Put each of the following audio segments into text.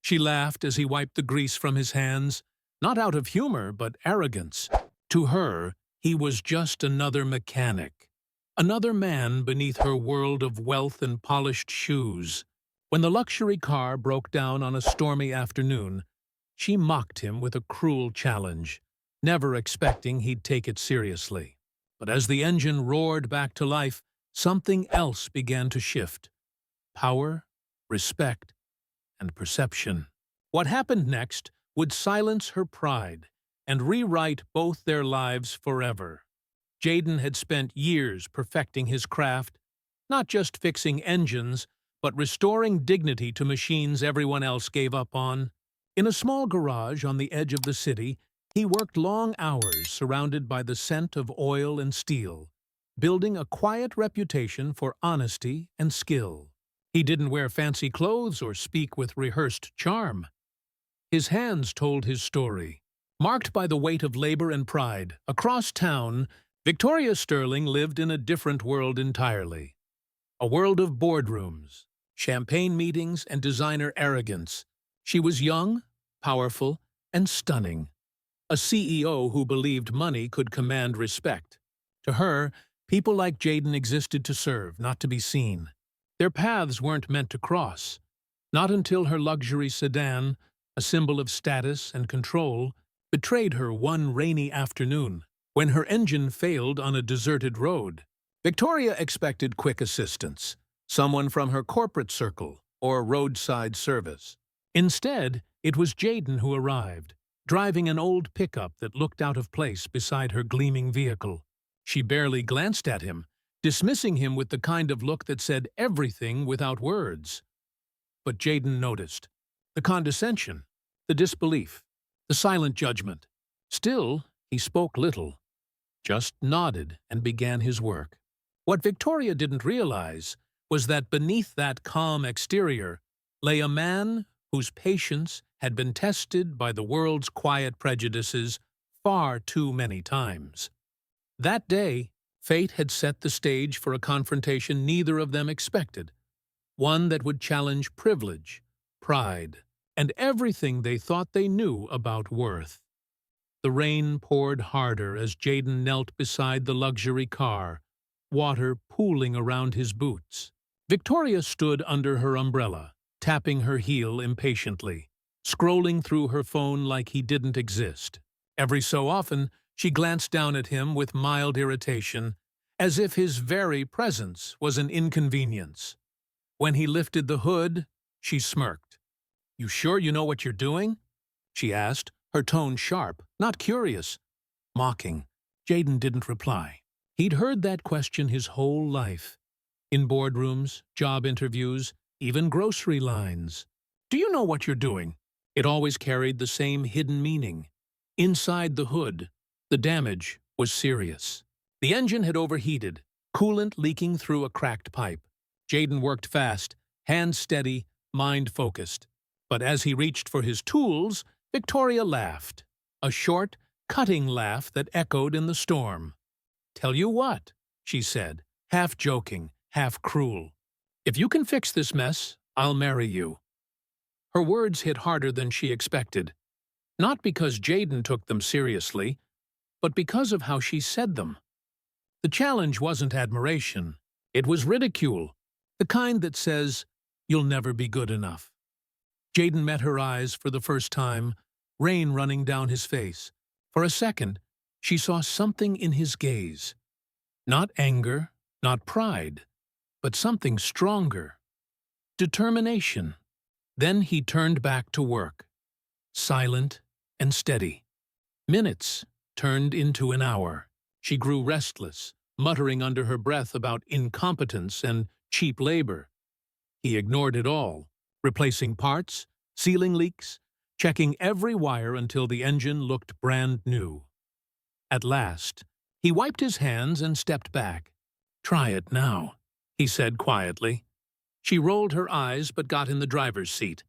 She laughed as he wiped the grease from his hands, not out of humor but arrogance. To her, he was just another mechanic, another man beneath her world of wealth and polished shoes. When the luxury car broke down on a stormy afternoon, she mocked him with a cruel challenge, never expecting he'd take it seriously. But as the engine roared back to life, something else began to shift. Power, respect, and perception. What happened next would silence her pride and rewrite both their lives forever. Jaden had spent years perfecting his craft, not just fixing engines, but restoring dignity to machines everyone else gave up on. In a small garage on the edge of the city, he worked long hours surrounded by the scent of oil and steel, building a quiet reputation for honesty and skill. He didn't wear fancy clothes or speak with rehearsed charm. His hands told his story. Marked by the weight of labor and pride, across town, Victoria Sterling lived in a different world entirely. A world of boardrooms, champagne meetings, and designer arrogance. She was young, powerful, and stunning. A CEO who believed money could command respect. To her, people like Jaden existed to serve, not to be seen. Their paths weren't meant to cross. Not until her luxury sedan, a symbol of status and control, betrayed her one rainy afternoon, when her engine failed on a deserted road. Victoria expected quick assistance, someone from her corporate circle or roadside service. Instead, it was Jaden who arrived, driving an old pickup that looked out of place beside her gleaming vehicle. She barely glanced at him, dismissing him with the kind of look that said everything without words. But Jaden noticed. The condescension, the disbelief, the silent judgment. Still, he spoke little, just nodded and began his work. What Victoria didn't realize was that beneath that calm exterior lay a man whose patience had been tested by the world's quiet prejudices far too many times. That day, fate had set the stage for a confrontation neither of them expected, one that would challenge privilege, pride, and everything they thought they knew about worth. The rain poured harder as Jaden knelt beside the luxury car, water pooling around his boots. Victoria stood under her umbrella, tapping her heel impatiently, scrolling through her phone like he didn't exist. Every so often, she glanced down at him with mild irritation, as if his very presence was an inconvenience. When he lifted the hood, she smirked. "You sure you know what you're doing?" she asked, her tone sharp, not curious, mocking. Jaden didn't reply. He'd heard that question his whole life, in boardrooms, job interviews, even grocery lines. "Do you know what you're doing?" It always carried the same hidden meaning. Inside the hood, the damage was serious. The engine had overheated, coolant leaking through a cracked pipe. Jaden worked fast, hands steady, mind focused. But as he reached for his tools, Victoria laughed. A short, cutting laugh that echoed in the storm. "Tell you what," she said, half joking, half cruel. "If you can fix this mess, I'll marry you." Her words hit harder than she expected. Not because Jaden took them seriously, but because of how she said them. The challenge wasn't admiration. It was ridicule, the kind that says, "You'll never be good enough." Jaden met her eyes for the first time, rain running down his face. For a second, she saw something in his gaze. Not anger, not pride, but something stronger. Determination. Then he turned back to work, silent and steady. Minutes turned into an hour. She grew restless, muttering under her breath about incompetence and cheap labor. He ignored it all, replacing parts, sealing leaks, checking every wire until the engine looked brand new. At last, he wiped his hands and stepped back. "Try it now," he said quietly. She rolled her eyes but got in the driver's seat.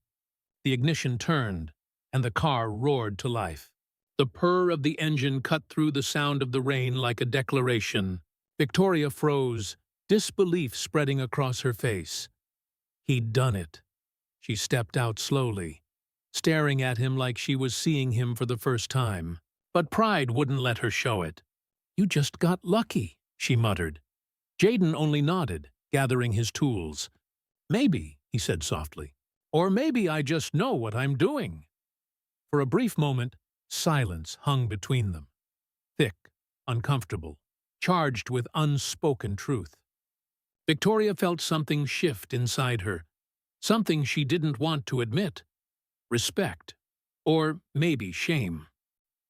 The ignition turned, and the car roared to life. The purr of the engine cut through the sound of the rain like a declaration. Victoria froze, disbelief spreading across her face. He'd done it. She stepped out slowly, staring at him like she was seeing him for the first time. But pride wouldn't let her show it. "You just got lucky," she muttered. Jaden only nodded, gathering his tools. "Maybe," he said softly. "Or maybe I just know what I'm doing." For a brief moment, silence hung between them. Thick, uncomfortable, charged with unspoken truth. Victoria felt something shift inside her, something she didn't want to admit. Respect. Or maybe shame.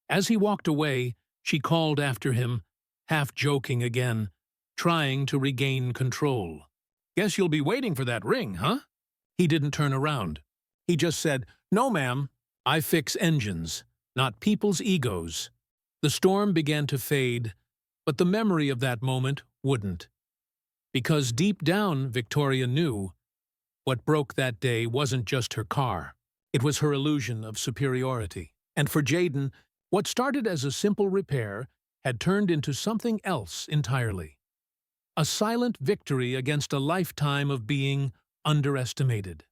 As he walked away, she called after him, half joking again, trying to regain control. "Guess you'll be waiting for that ring, huh?" He didn't turn around. He just said, "No, ma'am. I fix engines, not people's egos." The storm began to fade, but the memory of that moment wouldn't. Because deep down, Victoria knew what broke that day wasn't just her car. It was her illusion of superiority. And for Jaden, what started as a simple repair had turned into something else entirely. A silent victory against a lifetime of being underestimated.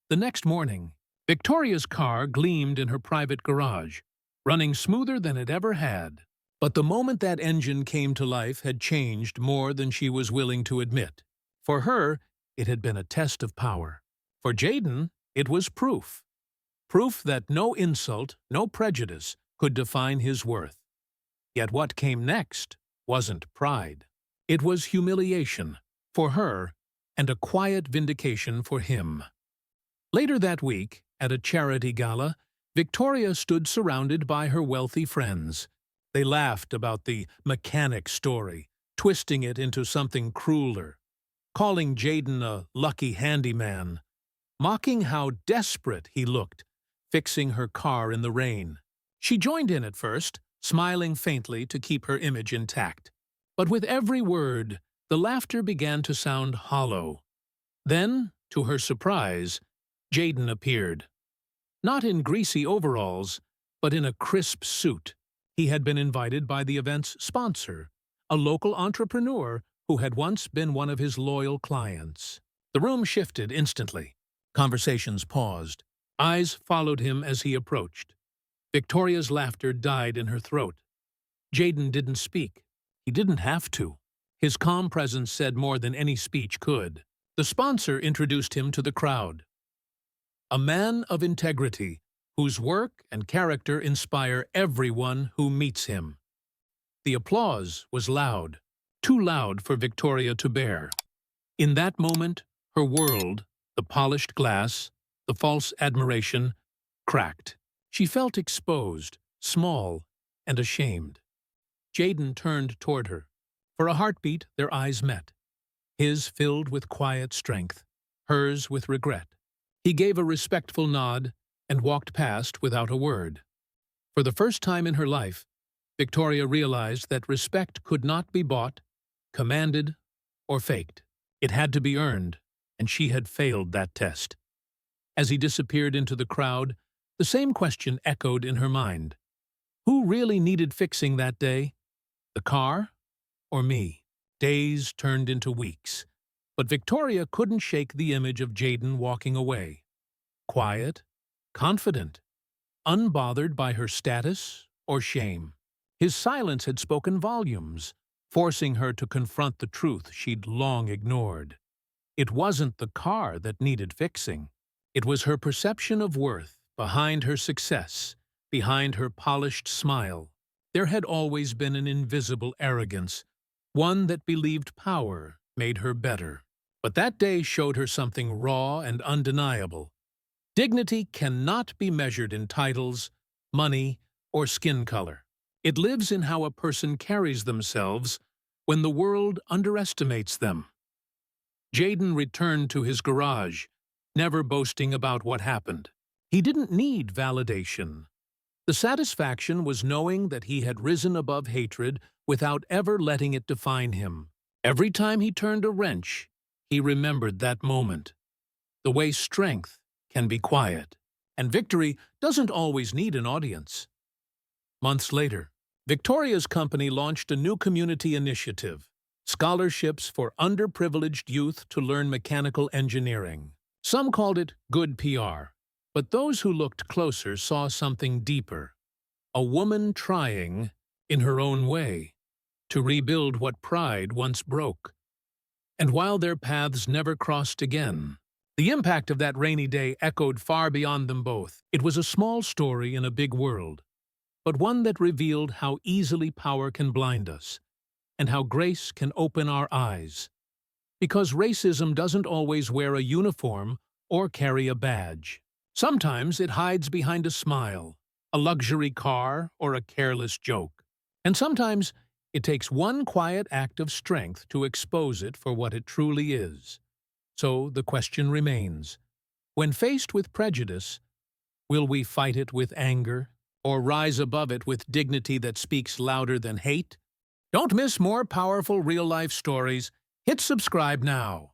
The next morning, Victoria's car gleamed in her private garage, running smoother than it ever had. But the moment that engine came to life had changed more than she was willing to admit. For her, it had been a test of power. For Jaden, it was proof. Proof that no insult, no prejudice could define his worth. Yet what came next wasn't pride. It was humiliation for her and a quiet vindication for him. Later that week, at a charity gala, Victoria stood surrounded by her wealthy friends. They laughed about the mechanic story, twisting it into something crueler, calling Jaden a lucky handyman, mocking how desperate he looked, fixing her car in the rain. She joined in at first, smiling faintly to keep her image intact. But with every word, the laughter began to sound hollow. Then, to her surprise, Jaden appeared. Not in greasy overalls, but in a crisp suit. He had been invited by the event's sponsor, a local entrepreneur who had once been one of his loyal clients. The room shifted instantly. Conversations paused. Eyes followed him as he approached. Victoria's laughter died in her throat. Jaden didn't speak. He didn't have to. His calm presence said more than any speech could. The sponsor introduced him to the crowd. A man of integrity, whose work and character inspire everyone who meets him. The applause was loud, too loud for Victoria to bear. In that moment, her world, the polished glass, the false admiration, cracked. She felt exposed, small, and ashamed. Jaden turned toward her. For a heartbeat, their eyes met. His filled with quiet strength, hers with regret. He gave a respectful nod and walked past without a word. For the first time in her life, Victoria realized that respect could not be bought, commanded, or faked. It had to be earned, and she had failed that test. As he disappeared into the crowd, the same question echoed in her mind. Who really needed fixing that day? The car or me? Days turned into weeks, but Victoria couldn't shake the image of Jaden walking away. Quiet, confident, unbothered by her status or shame. His silence had spoken volumes, forcing her to confront the truth she'd long ignored. It wasn't the car that needed fixing. It was her perception of worth behind her success, behind her polished smile. There had always been an invisible arrogance, one that believed power made her better. But that day showed her something raw and undeniable. Dignity cannot be measured in titles, money, or skin color. It lives in how a person carries themselves when the world underestimates them. Jaden returned to his garage, never boasting about what happened. He didn't need validation. The satisfaction was knowing that he had risen above hatred without ever letting it define him. Every time he turned a wrench, he remembered that moment. The way strength can be quiet, and victory doesn't always need an audience. Months later, Victoria's company launched a new community initiative, scholarships for underprivileged youth to learn mechanical engineering. Some called it good PR. But those who looked closer saw something deeper, a woman trying, in her own way, to rebuild what pride once broke. And while their paths never crossed again, the impact of that rainy day echoed far beyond them both. It was a small story in a big world, but one that revealed how easily power can blind us, and how grace can open our eyes. Because racism doesn't always wear a uniform or carry a badge. Sometimes it hides behind a smile, a luxury car, or a careless joke. And sometimes it takes one quiet act of strength to expose it for what it truly is. So the question remains, when faced with prejudice, will we fight it with anger, or rise above it with dignity that speaks louder than hate? Don't miss more powerful real-life stories. Hit subscribe now.